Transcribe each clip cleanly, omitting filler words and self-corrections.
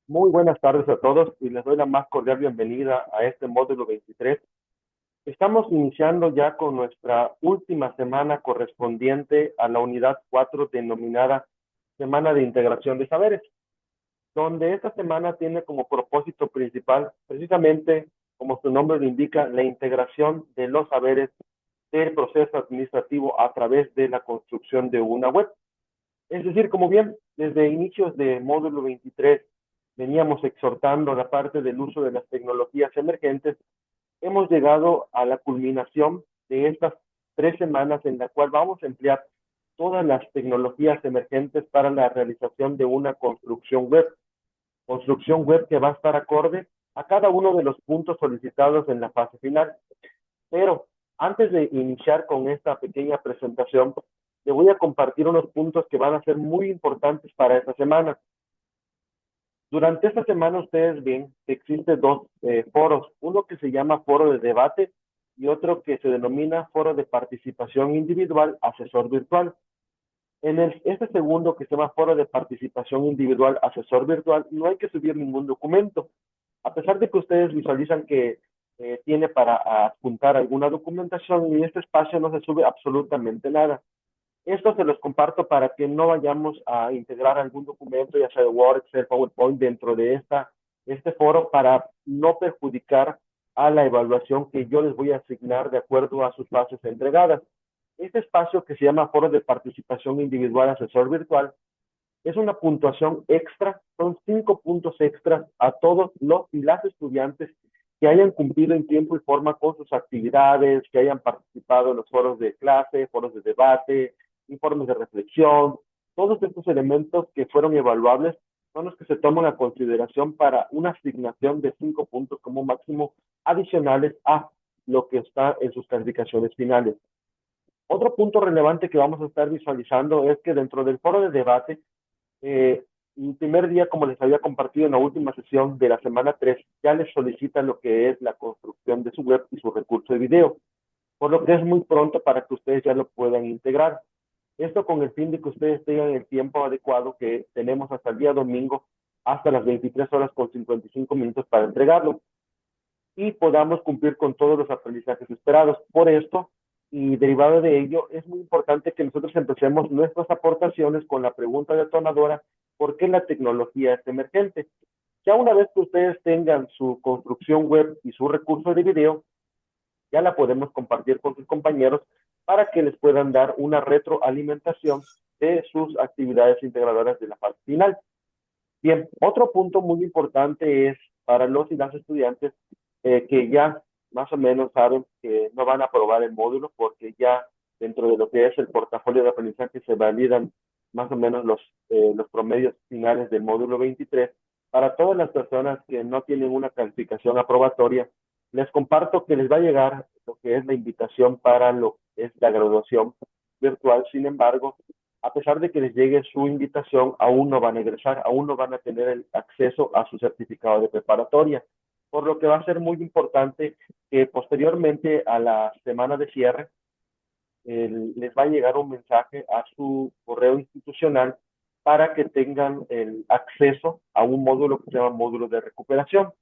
Muy buenas tardes a todos y les doy la más cordial bienvenida a este módulo 23. Estamos iniciando ya con nuestra última semana correspondiente a la unidad 4 denominada Semana de Integración de Saberes, donde esta semana tiene como propósito principal, precisamente como su nombre lo indica, la integración de los saberes del proceso administrativo a través de la construcción de una web. Es decir, como bien desde inicios de módulo 23 veníamos exhortando la parte del uso de las tecnologías emergentes, hemos llegado a la culminación de estas 3 semanas en la cual vamos a emplear todas las tecnologías emergentes para la realización de una construcción web que va a estar acorde a cada uno de los puntos solicitados en la fase final. Pero antes de iniciar con esta pequeña presentación, le voy a compartir unos puntos que van a ser muy importantes para esta semana. Durante esta semana ustedes ven que existen dos foros, uno que se llama foro de debate y otro que se denomina foro de participación individual, asesor virtual. Este segundo que se llama foro de participación individual, asesor virtual, no hay que subir ningún documento. A pesar de que ustedes visualizan que tiene para adjuntar alguna documentación, en este espacio no se sube absolutamente nada. Esto se los comparto para que no vayamos a integrar algún documento, ya sea de Word, Excel, PowerPoint, dentro de este foro para no perjudicar a la evaluación que yo les voy a asignar de acuerdo a sus bases entregadas. Este espacio que se llama Foro de Participación Individual Asesor Virtual es una puntuación extra, son 5 puntos extras a todos los y las estudiantes que hayan cumplido en tiempo y forma con sus actividades, que hayan participado en los foros de clase, foros de debate, informes de reflexión, todos estos elementos que fueron evaluables son los que se toman a consideración para una asignación de 5 puntos como máximo adicionales a lo que está en sus calificaciones finales. Otro punto relevante que vamos a estar visualizando es que dentro del foro de debate el primer día, como les había compartido en la última sesión de la semana 3, ya les solicita lo que es la construcción de su web y su recurso de video, por lo que es muy pronto para que ustedes ya lo puedan integrar. Esto con el fin de que ustedes tengan el tiempo adecuado que tenemos hasta el día domingo, hasta las 23 horas con 55 minutos para entregarlo y podamos cumplir con todos los aprendizajes esperados. Por esto, y derivado de ello, es muy importante que nosotros empecemos nuestras aportaciones con la pregunta detonadora: ¿por qué la tecnología es emergente? Ya una vez que ustedes tengan su construcción web y su recurso de video, ya la podemos compartir con sus compañeros para que les puedan dar una retroalimentación de sus actividades integradoras de la fase final. Bien, otro punto muy importante es para los y las estudiantes que ya más o menos saben que no van a aprobar el módulo porque ya dentro de lo que es el portafolio de aprendizaje se validan más o menos los promedios finales del módulo 23. Para todas las personas que no tienen una calificación aprobatoria, les comparto que les va a llegar lo que es la invitación para lo que es la graduación virtual. Sin embargo, a pesar de que les llegue su invitación, aún no van a egresar, aún no van a tener el acceso a su certificado de preparatoria, por lo que va a ser muy importante que posteriormente a la semana de cierre les va a llegar un mensaje a su correo institucional para que tengan el acceso a un módulo que se llama módulo de recuperación.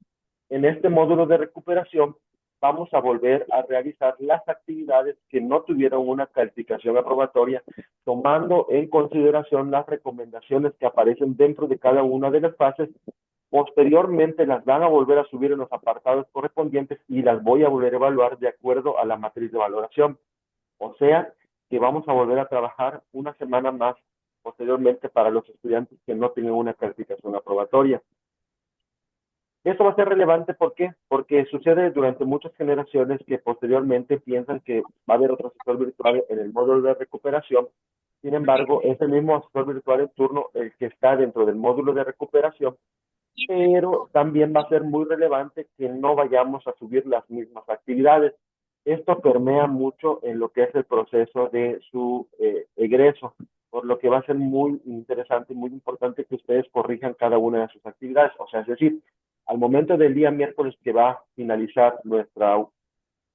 En este módulo de recuperación vamos a volver a realizar las actividades que no tuvieron una calificación aprobatoria, tomando en consideración las recomendaciones que aparecen dentro de cada una de las fases. Posteriormente las van a volver a subir en los apartados correspondientes y las voy a volver a evaluar de acuerdo a la matriz de valoración. O sea que vamos a volver a trabajar una semana más posteriormente para los estudiantes que no tienen una calificación aprobatoria. Esto va a ser relevante, ¿por qué? Porque sucede durante muchas generaciones que posteriormente piensan que va a haber otro asesor virtual en el módulo de recuperación. Sin embargo, es el mismo asesor virtual en turno el que está dentro del módulo de recuperación, pero también va a ser muy relevante que no vayamos a subir las mismas actividades. Esto permea mucho en lo que es el proceso de su egreso, por lo que va a ser muy interesante y muy importante que ustedes corrijan cada una de sus actividades. O sea, es decir, Al momento del día miércoles que va a finalizar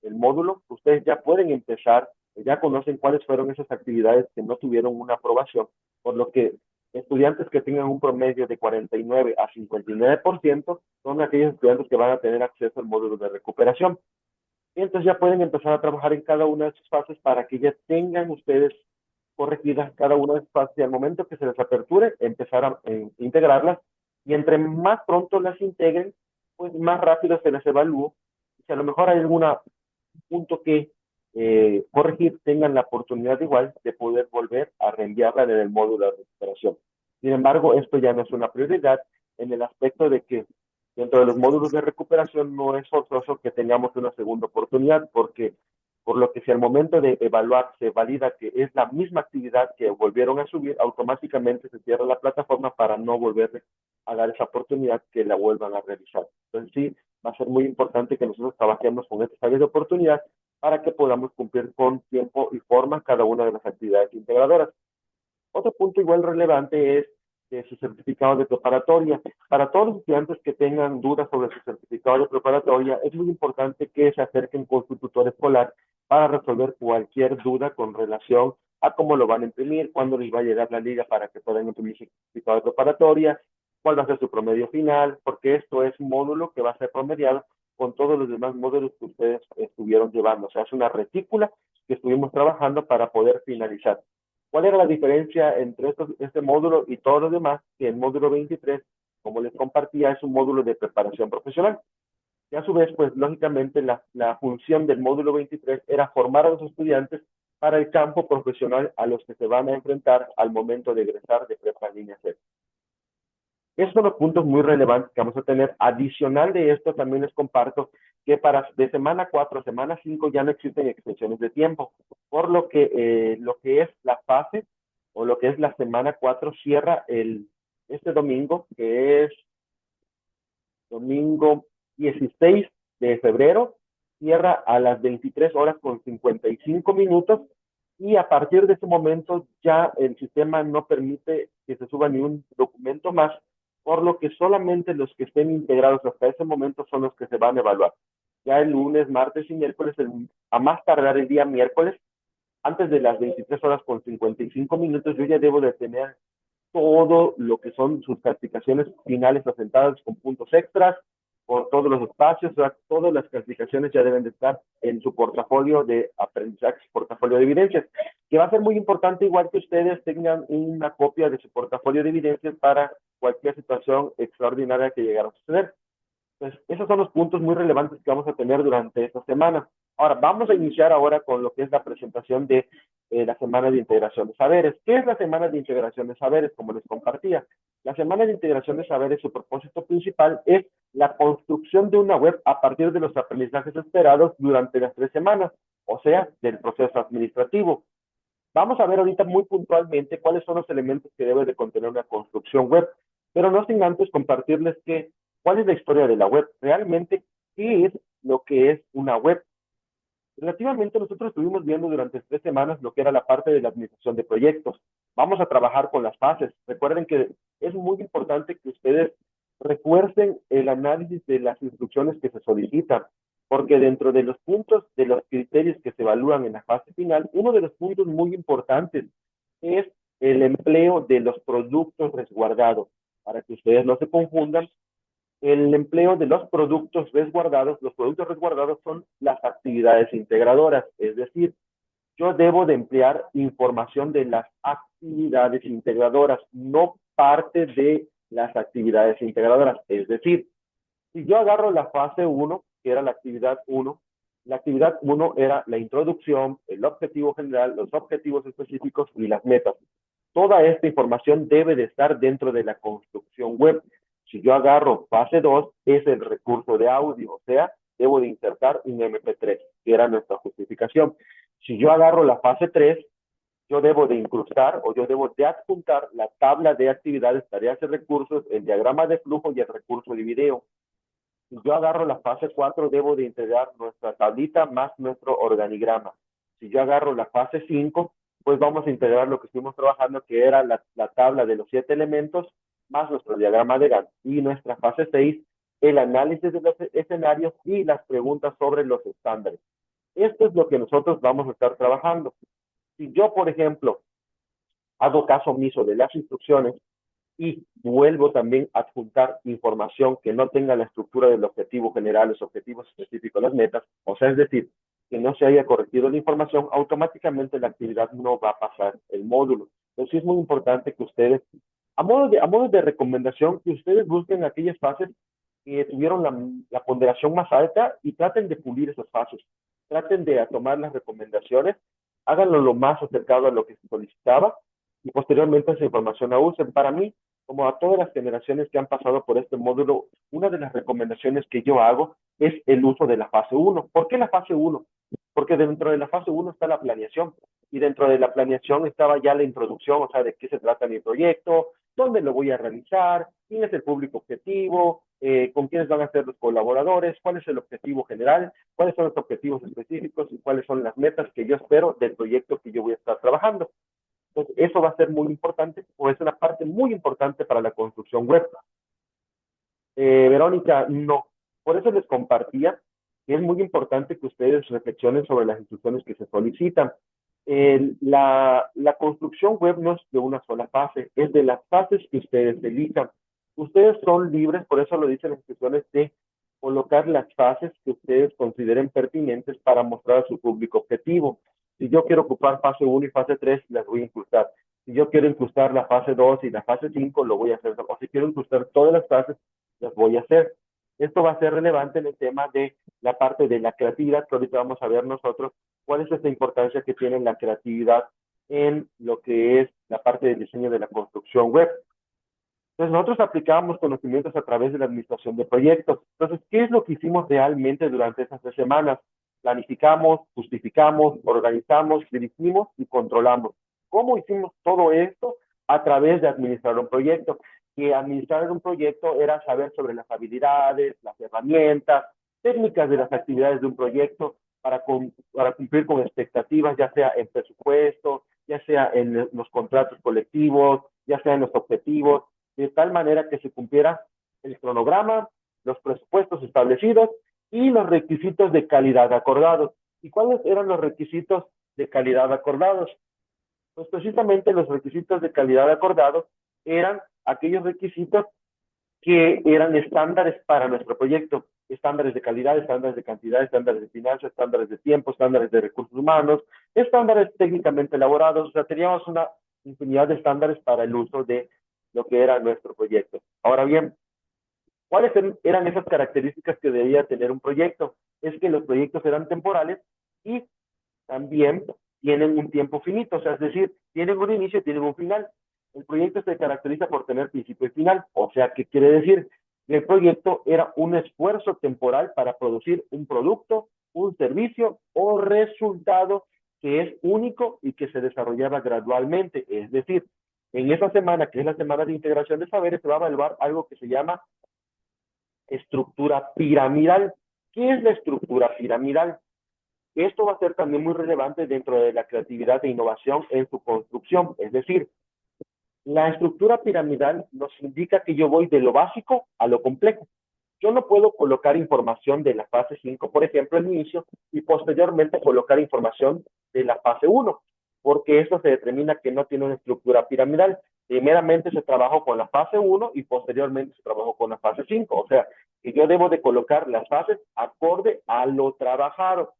el módulo, ustedes ya pueden empezar, ya conocen cuáles fueron esas actividades que no tuvieron una aprobación, por lo que estudiantes que tengan un promedio de 49 a 59% son aquellos estudiantes que van a tener acceso al módulo de recuperación. Y entonces ya pueden empezar a trabajar en cada una de sus fases para que ya tengan ustedes corregidas cada una de sus fases y al momento que se les aperture, empezar a integrarlas y entre más pronto las integren, pues más rápido se les evalúa. Si a lo mejor hay algún punto que corregir, tengan la oportunidad igual de poder volver a reenviarla en el módulo de recuperación. Sin embargo, esto ya no es una prioridad en el aspecto de que dentro de los módulos de recuperación no es forzoso que tengamos una segunda oportunidad, porque por lo que si al momento de evaluar se valida que es la misma actividad que volvieron a subir, automáticamente se cierra la plataforma para no volver a dar esa oportunidad que la vuelvan a realizar. Entonces sí, va a ser muy importante que nosotros trabajemos con estas áreas de oportunidad para que podamos cumplir con tiempo y forma cada una de las actividades integradoras. Otro punto igual relevante es su certificado de preparatoria. Para todos los estudiantes que tengan dudas sobre su certificado de preparatoria, es muy importante que se acerquen con su tutor escolar para resolver cualquier duda con relación a cómo lo van a imprimir, cuándo les va a llegar la liga para que puedan imprimir su certificado de preparatoria, cuál va a ser su promedio final, porque esto es un módulo que va a ser promediado con todos los demás módulos que ustedes estuvieron llevando. O sea, es una retícula que estuvimos trabajando para poder finalizar. ¿Cuál era la diferencia entre este módulo y todos los demás? Que el módulo 23, como les compartía, es un módulo de preparación profesional. Y a su vez, pues lógicamente la función del módulo 23 era formar a los estudiantes para el campo profesional a los que se van a enfrentar al momento de egresar de prepa línea C. Esos son los puntos muy relevantes que vamos a tener. Adicional de esto, también les comparto que de semana 4 a semana 5 ya no existen extensiones de tiempo, por lo que es la fase o lo que es la semana 4 cierra este domingo, que es domingo 16 de febrero, cierra a las 23 horas con 55 minutos y a partir de ese momento ya el sistema no permite que se suba ni un documento más, por lo que solamente los que estén integrados hasta ese momento son los que se van a evaluar. Ya el lunes, martes y miércoles, a más tardar el día miércoles, antes de las 23 horas con 55 minutos, yo ya debo de tener todo lo que son sus calificaciones finales asentadas con puntos extras, por todos los espacios, o sea, todas las calificaciones ya deben de estar en su portafolio de aprendizaje, su portafolio de evidencias, que va a ser muy importante igual que ustedes tengan una copia de su portafolio de evidencias para cualquier situación extraordinaria que llegara a suceder. Entonces, esos son los puntos muy relevantes que vamos a tener durante esta semana. Ahora, vamos a iniciar ahora con lo que es la presentación de la Semana de Integración de Saberes. ¿Qué es la Semana de Integración de Saberes? Como les compartía, la Semana de Integración de Saberes, su propósito principal es la construcción de una web a partir de los aprendizajes esperados durante las 3 semanas, o sea, del proceso administrativo. Vamos a ver ahorita muy puntualmente cuáles son los elementos que debe de contener una construcción web, pero no sin antes compartirles cuál es la historia de la web, realmente qué es lo que es una web. Relativamente nosotros estuvimos viendo durante 3 semanas lo que era la parte de la administración de proyectos. Vamos a trabajar con las fases. Recuerden que es muy importante que ustedes refuercen el análisis de las instrucciones que se solicitan, porque dentro de los puntos, de los criterios que se evalúan en la fase final, uno de los puntos muy importantes es el empleo de los productos resguardados. Para que ustedes no se confundan, el empleo de los productos resguardados son las actividades integradoras, es decir, yo debo de emplear información de las actividades integradoras, no parte de las actividades integradoras. Es decir, si yo agarro la fase 1, que era la actividad 1 era la introducción, el objetivo general, los objetivos específicos y las metas. Toda esta información debe de estar dentro de la construcción web. Si yo agarro fase 2, es el recurso de audio, o sea, debo de insertar un MP3, que era nuestra justificación. Si yo agarro la fase 3, yo debo de incrustar o yo debo de adjuntar la tabla de actividades, tareas y recursos, el diagrama de flujo y el recurso de video. Si yo agarro la fase 4, debo de integrar nuestra tablita más nuestro organigrama. Si yo agarro la fase 5, pues vamos a integrar lo que estuvimos trabajando, que era la tabla de los 7 elementos, más nuestro diagrama de Gantt. Y nuestra fase 6 el análisis de los escenarios y las preguntas sobre los estándares. Esto es lo que nosotros vamos a estar trabajando. Si yo, por ejemplo, hago caso omiso de las instrucciones y vuelvo también a adjuntar información que no tenga la estructura del objetivo general, los objetivos específicos, las metas, o sea, es decir, que no se haya corregido la información, automáticamente la actividad no va a pasar el módulo. Entonces es muy importante que ustedes, a modo de recomendación, que ustedes busquen aquellas fases que tuvieron la ponderación más alta y traten de pulir esas fases. Traten de tomar las recomendaciones, háganlo lo más acercado a lo que se solicitaba y posteriormente esa información la usen. Para mí, como a todas las generaciones que han pasado por este módulo, una de las recomendaciones que yo hago es el uso de la fase uno. ¿Por qué la fase uno? Porque dentro de la fase uno está la planeación y dentro de la planeación estaba ya la introducción, o sea, de qué se trata mi proyecto, dónde lo voy a realizar, quién es el público objetivo, con quiénes van a ser los colaboradores, cuál es el objetivo general, cuáles son los objetivos específicos y cuáles son las metas que yo espero del proyecto que yo voy a estar trabajando. Entonces, eso va a ser muy importante, o es una parte muy importante para la construcción web. Verónica, no. Por eso les compartía que es muy importante que ustedes reflexionen sobre las instrucciones que se solicitan. La construcción web no es de una sola fase, es de las fases que ustedes elijan. Ustedes son libres, por eso lo dicen las instrucciones, de colocar las fases que ustedes consideren pertinentes para mostrar a su público objetivo. Si yo quiero ocupar fase uno y fase 3, las voy a incrustar. Si yo quiero incrustar la fase 2 y la fase 5, lo voy a hacer. O si quiero incrustar todas las fases, las voy a hacer. Esto va a ser relevante en el tema de la parte de la creatividad, que ahorita vamos a ver nosotros cuál es esta importancia que tiene la creatividad en lo que es la parte del diseño de la construcción web. Entonces, nosotros aplicábamos conocimientos a través de la administración de proyectos. Entonces, ¿qué es lo que hicimos realmente durante esas 3 semanas? Planificamos, justificamos, organizamos, dirigimos y controlamos. ¿Cómo hicimos todo esto? A través de administrar un proyecto. Que administrar un proyecto era saber sobre las habilidades, las herramientas, técnicas de las actividades de un proyecto para cumplir con expectativas, ya sea en presupuesto, ya sea en los contratos colectivos, ya sea en los objetivos, de tal manera que se cumpliera el cronograma, los presupuestos establecidos y los requisitos de calidad acordados. ¿Y cuáles eran los requisitos de calidad acordados? Pues precisamente los requisitos de calidad acordados eran aquellos requisitos que eran estándares para nuestro proyecto, estándares de calidad, estándares de cantidad, estándares de finanzas, estándares de tiempo, estándares de recursos humanos, estándares técnicamente elaborados, o sea, teníamos una infinidad de estándares para el uso de lo que era nuestro proyecto. Ahora bien, ¿cuáles eran esas características que debía tener un proyecto? Es que los proyectos eran temporales y también tienen un tiempo finito, o sea, es decir, tienen un inicio y tienen un final. El proyecto se caracteriza por tener principio y final, o sea, ¿qué quiere decir? El proyecto era un esfuerzo temporal para producir un producto, un servicio o resultado que es único y que se desarrollaba gradualmente. Es decir, en esa semana, que es la semana de integración de saberes, se va a evaluar algo que se llama estructura piramidal. ¿Qué es la estructura piramidal? Esto va a ser también muy relevante dentro de la creatividad e innovación en su construcción. Es decir, la estructura piramidal nos indica que yo voy de lo básico a lo complejo. Yo no puedo colocar información de la fase 5, por ejemplo, al inicio, y posteriormente colocar información de la fase 1, porque eso se determina que no tiene una estructura piramidal. Primeramente se trabajó con la fase 1 y posteriormente se trabajó con la fase 5. O sea, que yo debo de colocar las fases acorde a lo trabajado.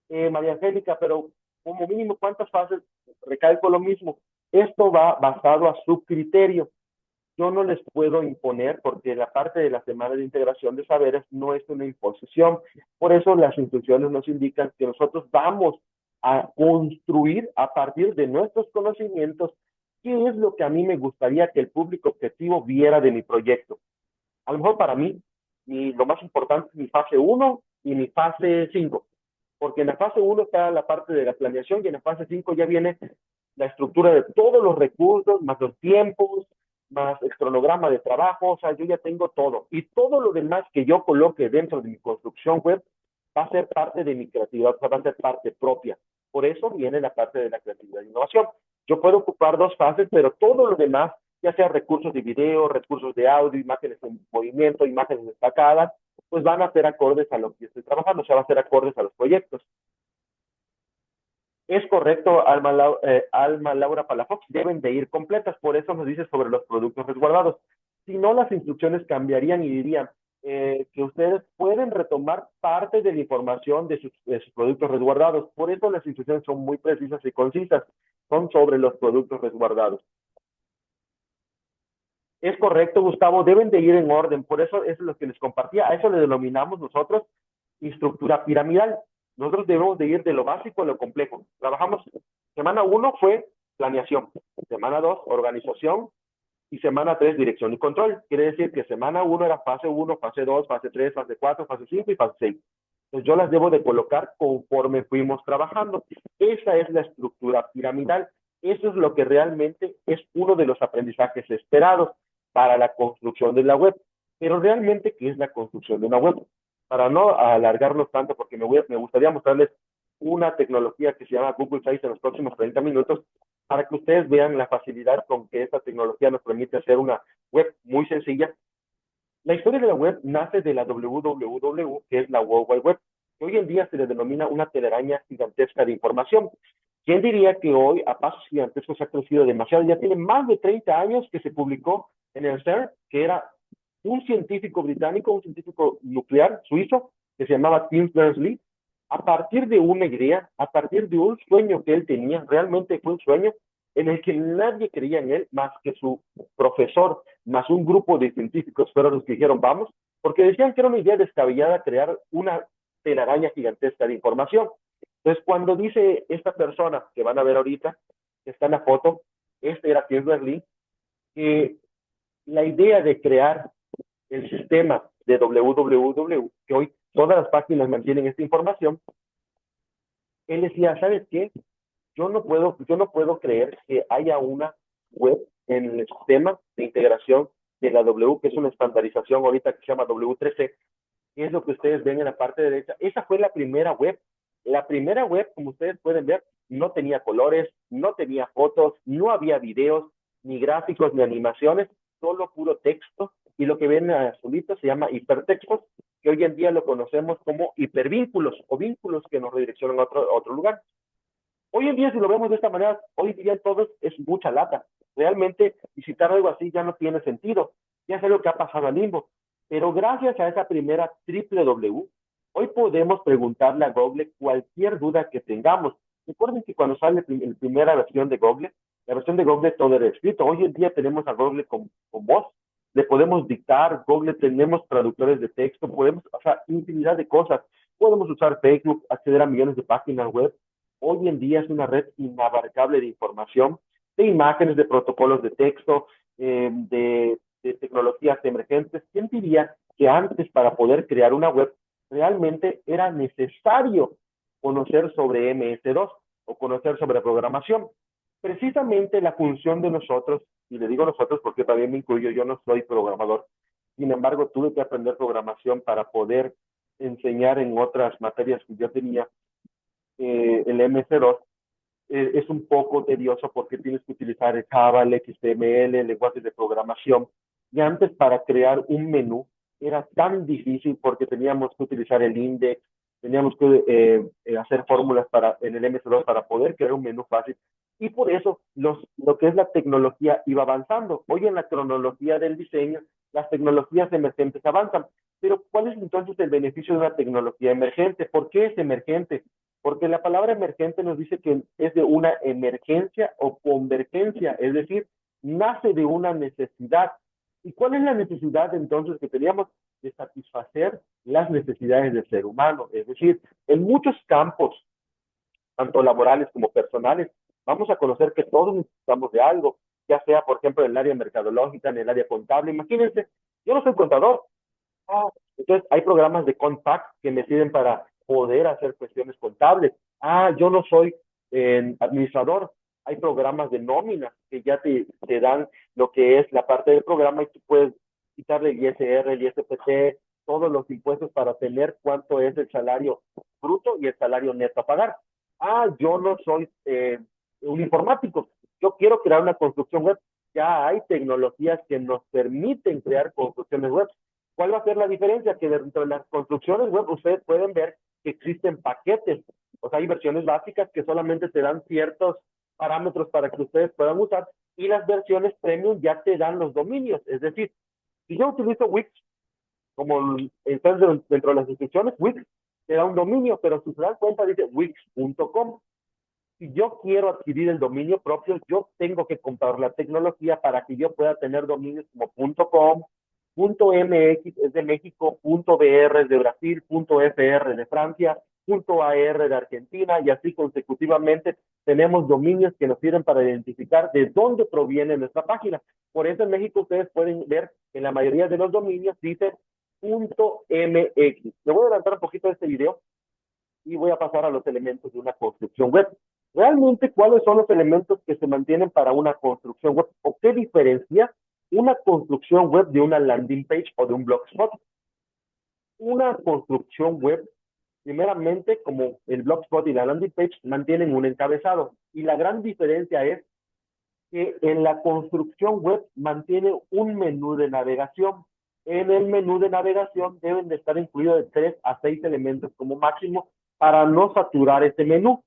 María Angélica, pero como mínimo, ¿cuántas fases? Recalco lo mismo. Esto va basado a su criterio. Yo no les puedo imponer porque la parte de la semana de integración de saberes no es una imposición. Por eso las instrucciones nos indican que nosotros vamos a construir a partir de nuestros conocimientos qué es lo que a mí me gustaría que el público objetivo viera de mi proyecto. A lo mejor para mí, lo más importante es mi fase 1 y mi fase 5, porque en la fase 1 está la parte de la planeación y en la fase 5 ya viene la estructura de todos los recursos, más los tiempos, más el cronograma de trabajo, o sea, yo ya tengo todo. Y todo lo demás que yo coloque dentro de mi construcción web va a ser parte de mi creatividad, o sea, va a ser parte propia. Por eso viene la parte de la creatividad e innovación. Yo puedo ocupar 2 fases, pero todo lo demás ya sea recursos de video, recursos de audio, imágenes en movimiento, imágenes destacadas, pues van a ser acordes a lo que estoy trabajando, o sea, van a ser acordes a los proyectos. Es correcto, Alma Laura Palafox, deben de ir completas, por eso nos dice sobre los productos resguardados. Si no, las instrucciones cambiarían y dirían que ustedes pueden retomar parte de la información de sus productos resguardados. Por eso las instrucciones son muy precisas y concisas, son sobre los productos resguardados. Es correcto, Gustavo, deben de ir en orden, por eso es lo que les compartía, a eso le denominamos nosotros estructura piramidal. Nosotros debemos de ir de lo básico a lo complejo. Trabajamos, semana 1 fue planeación, semana 2 organización y semana 3 dirección y control. Quiere decir que semana 1 era fase 1, fase 2, fase 3, fase 4, fase 5 y fase 6. Entonces yo las debo de colocar conforme fuimos trabajando. Esa es la estructura piramidal. Eso es lo que realmente es uno de los aprendizajes esperados para la construcción de la web. Pero realmente, ¿qué es la construcción de una web? Para no alargarnos tanto, porque me gustaría mostrarles una tecnología que se llama Google Sites en los próximos 30 minutos, para que ustedes vean la facilidad con que esta tecnología nos permite hacer una web muy sencilla. La historia de la web nace de la WWW, que es la World Wide Web, que hoy en día se le denomina una telaraña gigantesca de información. ¿Quién diría que hoy, a pasos gigantescos, ha crecido demasiado? Ya tiene más de 30 años que se publicó en el CERN, que era un científico británico, un científico nuclear suizo, que se llamaba Tim Berners-Lee, a partir de una idea, a partir de un sueño que él tenía, realmente fue un sueño en el que nadie creía en él más que su profesor, más un grupo de científicos fueron los que dijeron vamos, porque decían que era una idea descabellada crear una telaraña gigantesca de información. Entonces, cuando dice esta persona que van a ver ahorita, que está en la foto, este era Tim Berners-Lee, que la idea de crear el sistema de www, que hoy todas las páginas mantienen esta información, él decía, ¿sabes qué? Yo no puedo creer que haya una web en el sistema de integración de la W, que es una estandarización ahorita que se llama W3C, que es lo que ustedes ven en la parte derecha. Esa fue la primera web. La primera web, como ustedes pueden ver, no tenía colores, no tenía fotos, no había videos, ni gráficos, ni animaciones, solo puro texto. Y lo que ven azulito se llama hipertextos, que hoy en día lo conocemos como hipervínculos o vínculos que nos redireccionan a otro lugar. Hoy en día, si lo vemos de esta manera, hoy día todos es mucha lata. Realmente visitar algo así ya no tiene sentido. Ya es algo que ha pasado al limbo. Pero gracias a esa primera triple W, hoy podemos preguntarle a Google cualquier duda que tengamos. Recuerden que cuando sale la primera versión de Google, la versión de Google todo era escrito. Hoy en día tenemos a Google con voz. Le podemos dictar, Google tenemos traductores de texto, podemos hacer infinidad de cosas. Podemos usar Facebook, acceder a millones de páginas web. Hoy en día es una red inabarcable de información, de imágenes, de protocolos de texto, de tecnologías emergentes. ¿Quién diría que antes para poder crear una web realmente era necesario conocer sobre MS2 o conocer sobre programación? Precisamente la función de nosotros, y le digo nosotros porque también me incluyo, yo no soy programador, sin embargo tuve que aprender programación para poder enseñar en otras materias que yo tenía el MC2, es un poco tedioso porque tienes que utilizar el Java, el XML, lenguajes de programación. Y antes para crear un menú era tan difícil porque teníamos que utilizar el index, teníamos que hacer fórmulas en el MS2 para poder crear un menú fácil. Y por eso lo que es la tecnología iba avanzando. Hoy en la cronología del diseño, las tecnologías emergentes avanzan. Pero ¿cuál es entonces el beneficio de una tecnología emergente? ¿Por qué es emergente? Porque la palabra emergente nos dice que es de una emergencia o convergencia, es decir, nace de una necesidad. ¿Y cuál es la necesidad entonces que teníamos? De satisfacer las necesidades del ser humano. Es decir, en muchos campos, tanto laborales como personales, vamos a conocer que todos necesitamos de algo, ya sea, por ejemplo, en el área mercadológica, en el área contable. Imagínense, yo no soy contador. Entonces, hay programas de Compact que me sirven para poder hacer cuestiones contables. Yo no soy administrador. Hay programas de nómina que ya te dan lo que es la parte del programa y tú puedes quitarle el ISR, el ISPC, todos los impuestos para tener cuánto es el salario bruto y el salario neto a pagar. Yo no soy un informático. Yo quiero crear una construcción web. ya hay tecnologías que nos permiten crear construcciones web. ¿Cuál va a ser la diferencia? Que dentro de las construcciones web ustedes pueden ver que existen paquetes, o sea, hay versiones básicas que solamente te dan ciertos parámetros para que ustedes puedan usar, y las versiones premium ya te dan los dominios. Es decir, si yo utilizo Wix, como entonces dentro de las instrucciones, Wix te da un dominio, pero si se dan cuenta dice wix.com. Si yo quiero adquirir el dominio propio, yo tengo que comprar la tecnología para que yo pueda tener dominios como .com, .mx es de México, .br es de Brasil, .fr de Francia, .ar de Argentina, y así consecutivamente tenemos dominios que nos sirven para identificar de dónde proviene nuestra página. Por eso en México ustedes pueden ver que en la mayoría de los dominios dice .mx. Me voy a adelantar un poquito de este video y voy a pasar a los elementos de una construcción web. Realmente, ¿cuáles son los elementos que se mantienen para una construcción web? ¿O qué diferencia una construcción web de una landing page o de un blogspot? Una construcción web, primeramente, como el blogspot y la landing page, mantienen un encabezado. Y la gran diferencia es que en la construcción web mantiene un menú de navegación. En el menú de navegación deben de estar incluidos de 3 a 6 elementos como máximo para no saturar ese menú.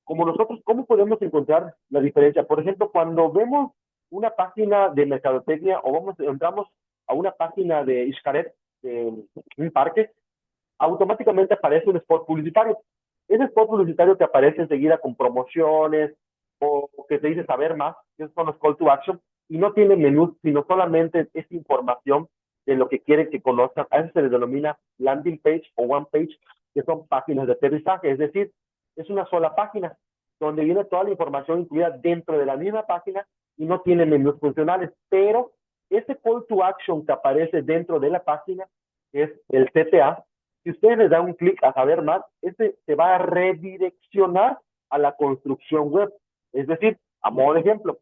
Como nosotros, ¿cómo podemos encontrar la diferencia? Por ejemplo, cuando vemos una página de mercadotecnia o entramos a una página de Xcaret, de un parque, automáticamente aparece un spot publicitario. Ese spot publicitario que aparece enseguida con promociones o que te dice saber más, que son los call to action, y no tiene menú, sino solamente es información de lo que quieren que conozcan. A eso se le denomina landing page o one page, que son páginas de aterrizaje, es decir, es una sola página donde viene toda la información incluida dentro de la misma página y no tiene menús funcionales, pero ese call to action que aparece dentro de la página es el CTA. Si ustedes le dan un clic a saber más, este se va a redireccionar a la construcción web. Es decir, a modo de ejemplo,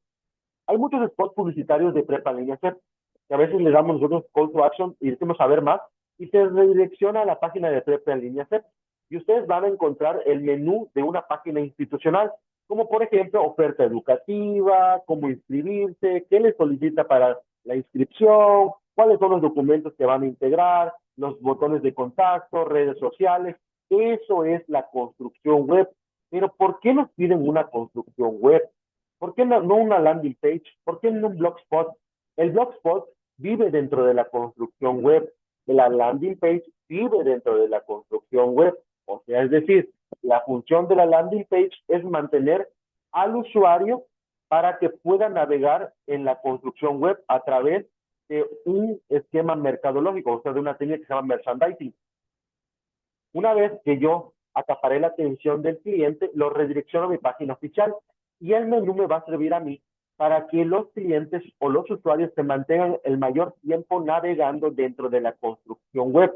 hay muchos spots publicitarios de prepa en línea C, que a veces le damos nosotros call to action y decimos saber más, y se redirecciona a la página de prepa en línea C. Y ustedes van a encontrar el menú de una página institucional, como por ejemplo oferta educativa, cómo inscribirse, qué les solicita para la inscripción, cuáles son los documentos que van a integrar, los botones de contacto, redes sociales. Eso es la construcción web. Pero ¿por qué nos piden una construcción web? ¿Por qué no una landing page? ¿Por qué no un blogspot? El blogspot vive dentro de la construcción web. La landing page vive dentro de la construcción web. O sea, es decir, la función de la landing page es mantener al usuario para que pueda navegar en la construcción web a través de un esquema mercadológico, o sea, de una técnica que se llama merchandising. Una vez que yo acaparé la atención del cliente, lo redirecciono a mi página oficial y el menú me va a servir a mí para que los clientes o los usuarios se mantengan el mayor tiempo navegando dentro de la construcción web.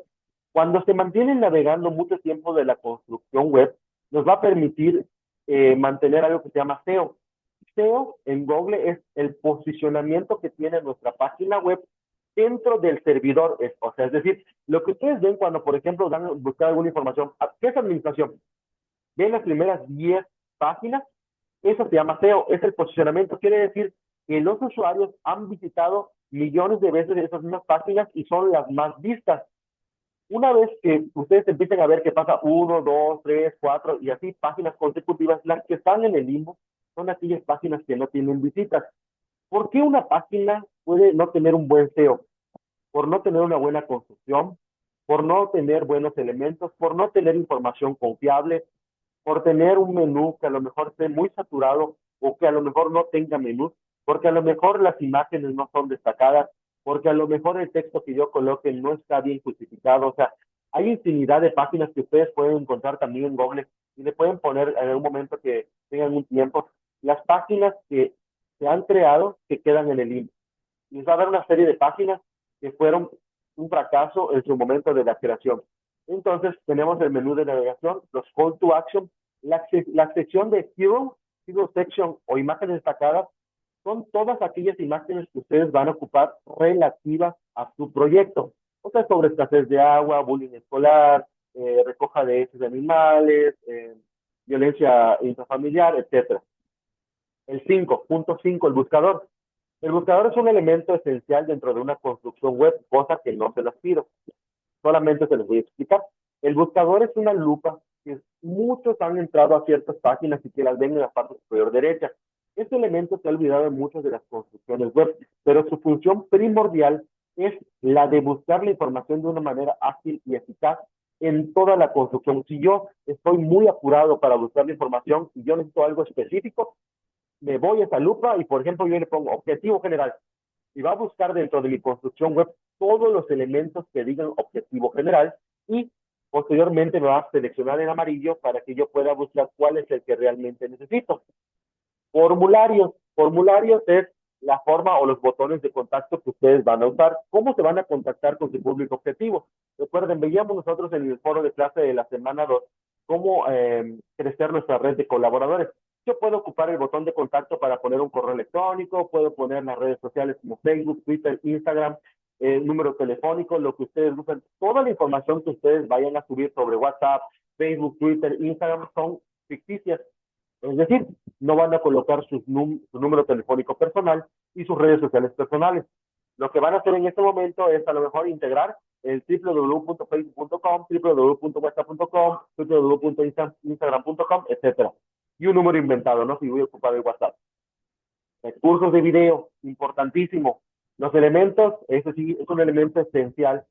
Cuando se mantienen navegando mucho tiempo de la construcción web, nos va a permitir mantener algo que se llama SEO. SEO en Google es el posicionamiento que tiene nuestra página web dentro del servidor. O sea, es decir, lo que ustedes ven cuando, por ejemplo, van a buscar alguna información, ¿qué es administración? Ven las primeras 10 páginas, eso se llama SEO, es el posicionamiento, quiere decir que los usuarios han visitado millones de veces esas mismas páginas y son las más vistas. Una vez que ustedes empiecen a ver que pasa 1, 2, 3, 4 y así páginas consecutivas, las que están en el limbo son aquellas páginas que no tienen visitas. ¿Por qué una página puede no tener un buen SEO? Por no tener una buena construcción, por no tener buenos elementos, por no tener información confiable, por tener un menú que a lo mejor esté muy saturado o que a lo mejor no tenga menú, porque a lo mejor las imágenes no son destacadas, porque a lo mejor el texto que yo coloque no está bien justificado. O sea, hay infinidad de páginas que ustedes pueden encontrar también en Google y le pueden poner en algún momento que tengan un tiempo las páginas que se han creado que quedan en el limbo. Les va a dar una serie de páginas que fueron un fracaso en su momento de la creación. Entonces, tenemos el menú de navegación, los call to action, la sección de Hero Section o imágenes destacadas, son todas aquellas imágenes que ustedes van a ocupar relativas a su proyecto. O sea, sobre escasez de agua, bullying escolar, recoja de heces de animales, violencia intrafamiliar, etcétera. El 5.5, el buscador. El buscador es un elemento esencial dentro de una construcción web, cosa que no se las pido. Solamente se les voy a explicar. El buscador es una lupa que muchos han entrado a ciertas páginas y que las ven en la parte superior derecha. Este elemento se ha olvidado en muchas de las construcciones web, pero su función primordial es la de buscar la información de una manera ágil y eficaz en toda la construcción. Si yo estoy muy apurado para buscar la información y yo necesito algo específico, me voy a esa lupa y, por ejemplo, yo le pongo objetivo general y va a buscar dentro de mi construcción web todos los elementos que digan objetivo general y posteriormente me va a seleccionar en amarillo para que yo pueda buscar cuál es el que realmente necesito. Formularios. Formularios es la forma o los botones de contacto que ustedes van a usar. ¿Cómo se van a contactar con su público objetivo? Recuerden, veíamos nosotros en el foro de clase de la semana 2 cómo crecer nuestra red de colaboradores. Yo puedo ocupar el botón de contacto para poner un correo electrónico, puedo poner las redes sociales como Facebook, Twitter, Instagram, número telefónico, lo que ustedes usan. Toda la información que ustedes vayan a subir sobre WhatsApp, Facebook, Twitter, Instagram son ficticias. Es decir, no van a colocar su número telefónico personal y sus redes sociales personales. Lo que van a hacer en este momento es a lo mejor integrar el www.facebook.com, www.whatsapp.com, www.instagram.com, etcétera. Y un número inventado, ¿no? Si voy a ocupar el WhatsApp. Recursos de video, importantísimo. Los elementos, eso sí, es un elemento esencial.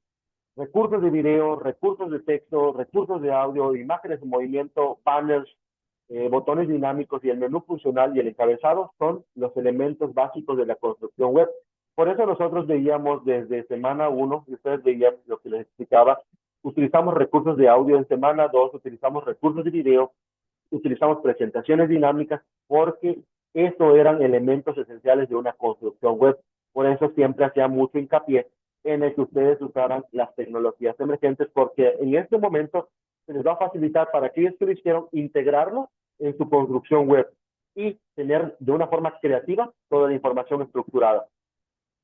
Recursos de video, recursos de texto, recursos de audio, imágenes en movimiento, banners, botones dinámicos y el menú funcional y el encabezado son los elementos básicos de la construcción web. Por eso nosotros veíamos desde semana 1, y ustedes veían lo que les explicaba, utilizamos recursos de audio en semana 2, utilizamos recursos de video, utilizamos presentaciones dinámicas, porque estos eran elementos esenciales de una construcción web. Por eso siempre hacía mucho hincapié en el que ustedes usaran las tecnologías emergentes, porque en este momento se les va a facilitar para aquellos que lo hicieron integrarlo en su construcción web y tener de una forma creativa toda la información estructurada.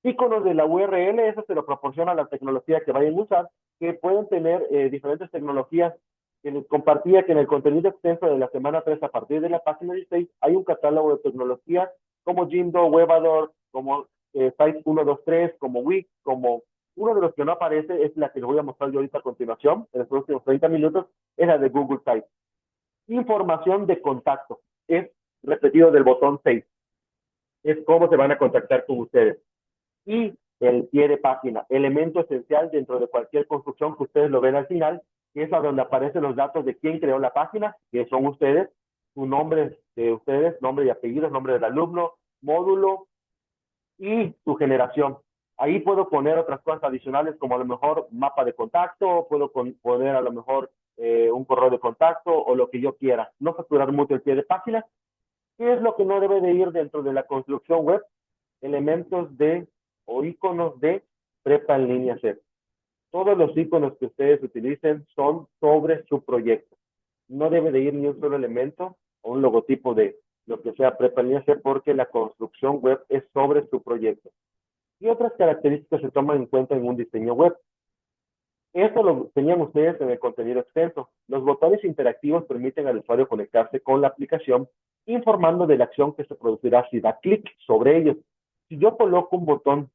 Iconos de la URL, eso se lo proporciona la tecnología que vayan a usar, que pueden tener diferentes tecnologías que les compartía que en el contenido extenso de la semana 3, a partir de la página 16, hay un catálogo de tecnologías como Jimdo, Webador, como Site 123, como Wix, como uno de los que no aparece es la que les voy a mostrar yo ahorita a continuación, en los próximos 30 minutos, es la de Google Sites. Información de contacto, es repetido del botón 6, es cómo se van a contactar con ustedes. Y el pie de página, elemento esencial dentro de cualquier construcción que ustedes lo ven al final, que es a donde aparecen los datos de quién creó la página, que son ustedes, su nombre de ustedes, nombre y apellido, nombre del alumno, módulo y su generación. Ahí puedo poner otras cosas adicionales como a lo mejor mapa de contacto, puedo poner a lo mejor un correo de contacto o lo que yo quiera. No saturar mucho el pie de página. ¿Qué es lo que no debe de ir dentro de la construcción web? Elementos de o iconos de Prepa en línea C. Todos los iconos que ustedes utilicen son sobre su proyecto. No debe de ir ni un solo elemento o un logotipo de lo que sea Prepa en línea C, porque la construcción web es sobre su proyecto. Y otras características se toman en cuenta en un diseño web. Esto lo tenían ustedes en el contenido extenso. Los botones interactivos permiten al usuario conectarse con la aplicación, informando de la acción que se producirá si da clic sobre ellos. Si yo coloco un botón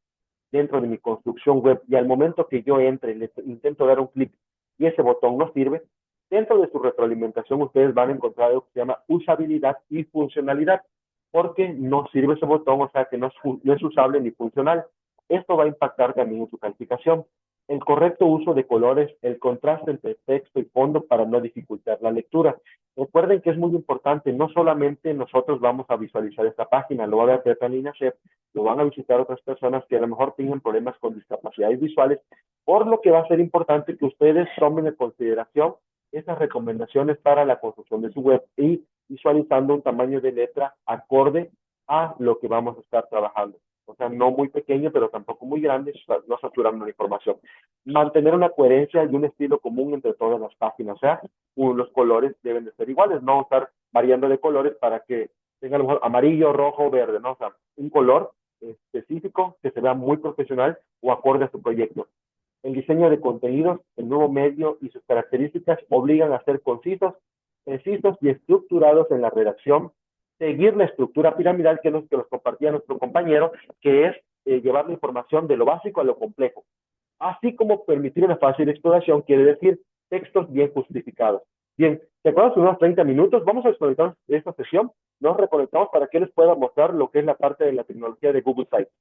dentro de mi construcción web y al momento que yo entre le intento dar un clic y ese botón no sirve, dentro de su retroalimentación ustedes van a encontrar algo que se llama usabilidad y funcionalidad, porque no sirve ese botón, o sea que no es usable ni funcional. Esto va a impactar también en su calificación. El correcto uso de colores, el contraste entre texto y fondo para no dificultar la lectura. Recuerden que es muy importante, no solamente nosotros vamos a visualizar esta página, lo va a ver Catalina Chef, lo van a visitar otras personas que a lo mejor tengan problemas con discapacidades visuales, por lo que va a ser importante que ustedes tomen en consideración esas recomendaciones para la construcción de su web y visualizando un tamaño de letra acorde a lo que vamos a estar trabajando. O sea, no muy pequeño, pero tampoco muy grande, no saturando la información. Mantener una coherencia y un estilo común entre todas las páginas. O sea, los colores deben de ser iguales, no estar variando de colores para que tenga a lo mejor amarillo, rojo, verde, ¿no? O sea, un color específico que se vea muy profesional o acorde a su proyecto. El diseño de contenidos, el nuevo medio y sus características obligan a ser concisos, precisos y estructurados en la redacción seguir la estructura piramidal que nos compartía nuestro compañero, que es llevar la información de lo básico a lo complejo. Así como permitir una fácil exploración, quiere decir textos bien justificados. Bien, ¿te acuerdas? Unos 30 minutos. Vamos a desconectar esta sesión. Nos reconectamos para que les pueda mostrar lo que es la parte de la tecnología de Google Sites.